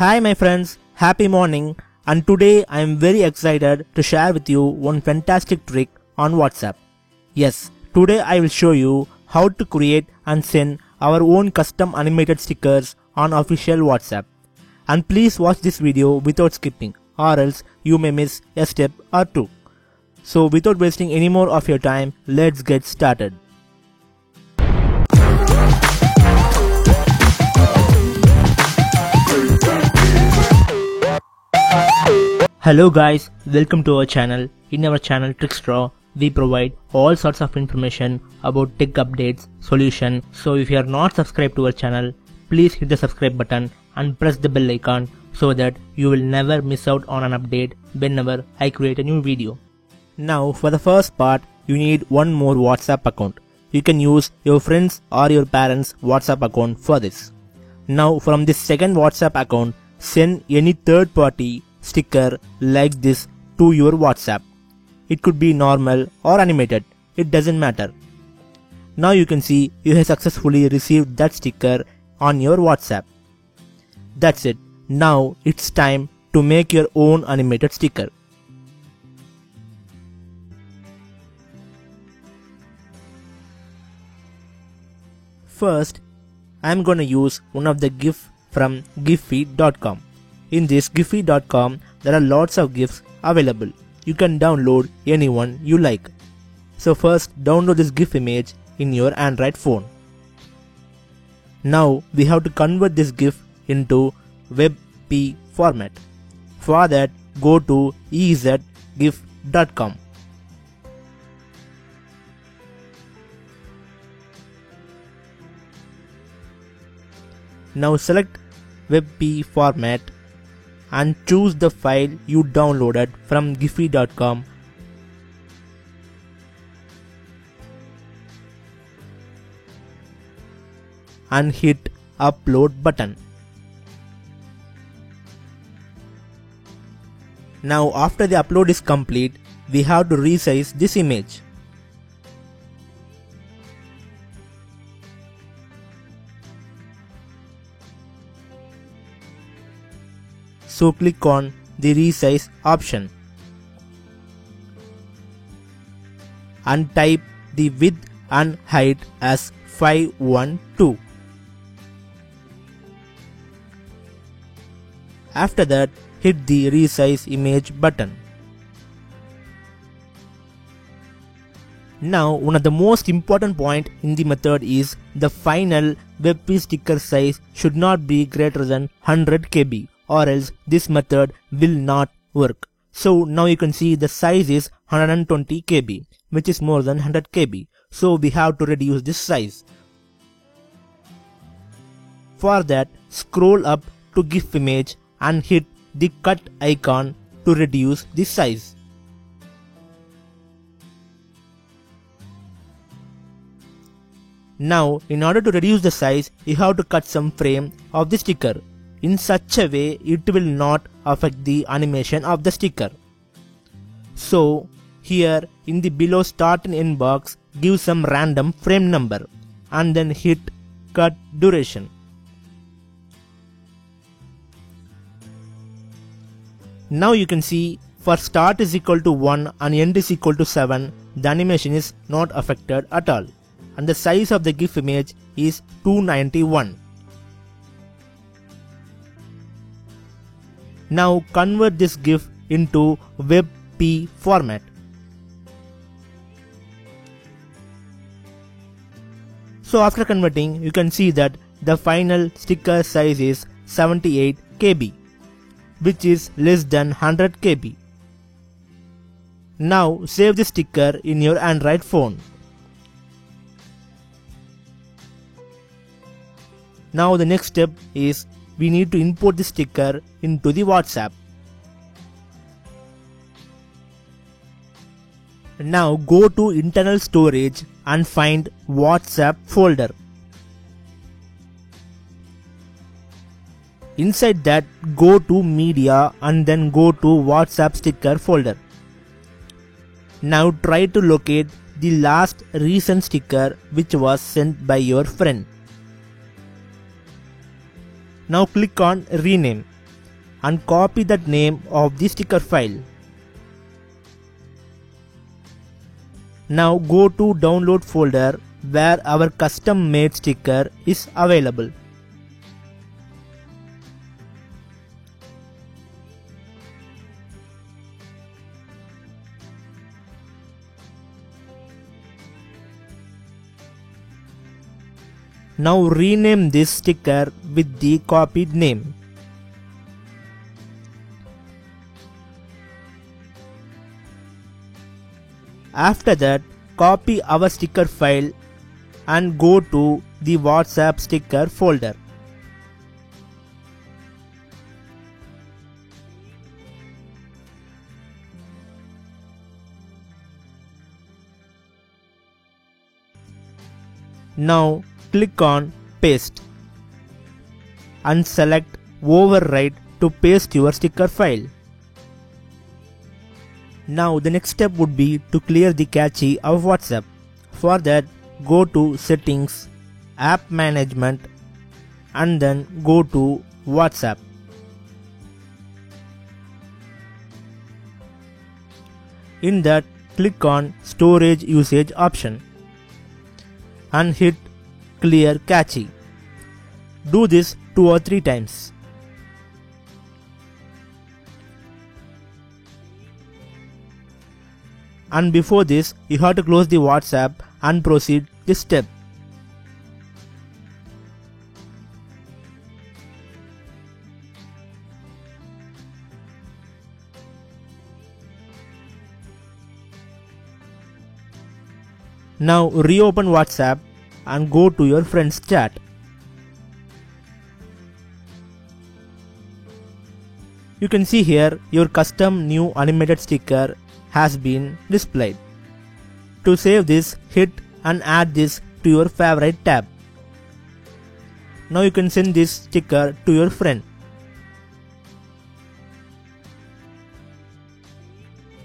Hi my friends, happy morning, and today I am very excited to share with you one fantastic trick on WhatsApp. Yes, today I will show you how to create and send our own custom animated stickers on official WhatsApp. And please watch this video without skipping, or else you may miss a step or two. So without wasting any more of your time, let's get started. Hello guys, welcome to our channel. In our channel Trickstraw, we provide all sorts of information about tech updates, solution. So if you are not subscribed to our channel, please hit the subscribe button and press the bell icon so that you will never miss out on an update whenever I create a new video. Now for the first part, you need one more WhatsApp account. You can use your friends or your parents' WhatsApp account for this. Now from this second WhatsApp account, send any third party sticker like this to your WhatsApp. It could be normal or animated, it doesn't matter. Now you can see you have successfully received that sticker on your WhatsApp. That's it. Now it's time to make your own animated sticker. First, I'm gonna use one of the GIF from Giphy.com. In this Giphy.com, there are lots of GIFs available. You can download any one you like. So first, download this GIF image in your Android phone. Now we have to convert this GIF into WebP format. For that, go to ezgif.com. Now select WebP format and choose the file you downloaded from Giphy.com. And hit upload button. Now after the upload is complete, we have to resize this image. So click on the resize option and type the width and height as 512. After that, hit the resize image button. Now one of the most important point in the method is the final WebP sticker size should not be greater than 100 KB. Or else this method will not work. So now you can see the size is 120 KB, which is more than 100 KB. So we have to reduce this size. For that, scroll up to GIF image and hit the cut icon to reduce the size. Now in order to reduce the size, you have to cut some frame of the sticker. In such a way, it will not affect the animation of the sticker. So, here in the below start and end box, give some random frame number and then hit cut duration. Now you can see for start is equal to 1 and end is equal to 7, the animation is not affected at all. And the size of the GIF image is 291. Now convert this GIF into WebP format. So after converting, you can see that the final sticker size is 78 KB, which is less than 100 KB. Now save the sticker in your Android phone. Now the next step is we need to import the sticker into the WhatsApp. Now go to internal storage and find WhatsApp folder. Inside that, go to media and then go to WhatsApp sticker folder. Now try to locate the last recent sticker which was sent by your friend. Now click on rename and copy that name of the sticker file. Now go to download folder where our custom made sticker is available. Now rename this sticker with the copied name. After that, copy our sticker file and go to the WhatsApp sticker folder. Now click on paste and select override to paste your sticker file. Now the next step would be to clear the cache of WhatsApp. For that, go to settings, app management, and then go to WhatsApp. In that, click on storage usage option and hit clear cache. Do this 2 or 3 times. And before this, you have to close the WhatsApp and proceed this step. Now reopen WhatsApp and go to your friends chat. You can see here your custom new animated sticker has been displayed. To save this, hit and add this to your favorite tab. Now you can send this sticker to your friend.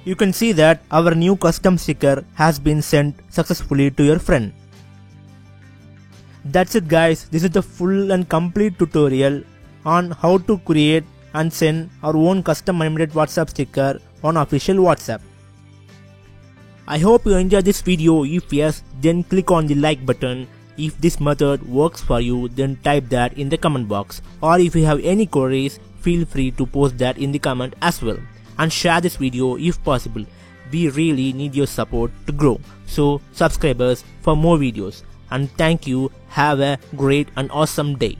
You can see that our new custom sticker has been sent successfully to your friend. That's it guys, this is the full and complete tutorial on how to create and send our own custom animated WhatsApp sticker on official WhatsApp. I hope you enjoyed this video. If yes, then click on the like button. If this method works for you, then type that in the comment box. Or if you have any queries, feel free to post that in the comment as well. And share this video if possible. We really need your support to grow. So subscribe us for more videos. And thank you. Have a great and awesome day.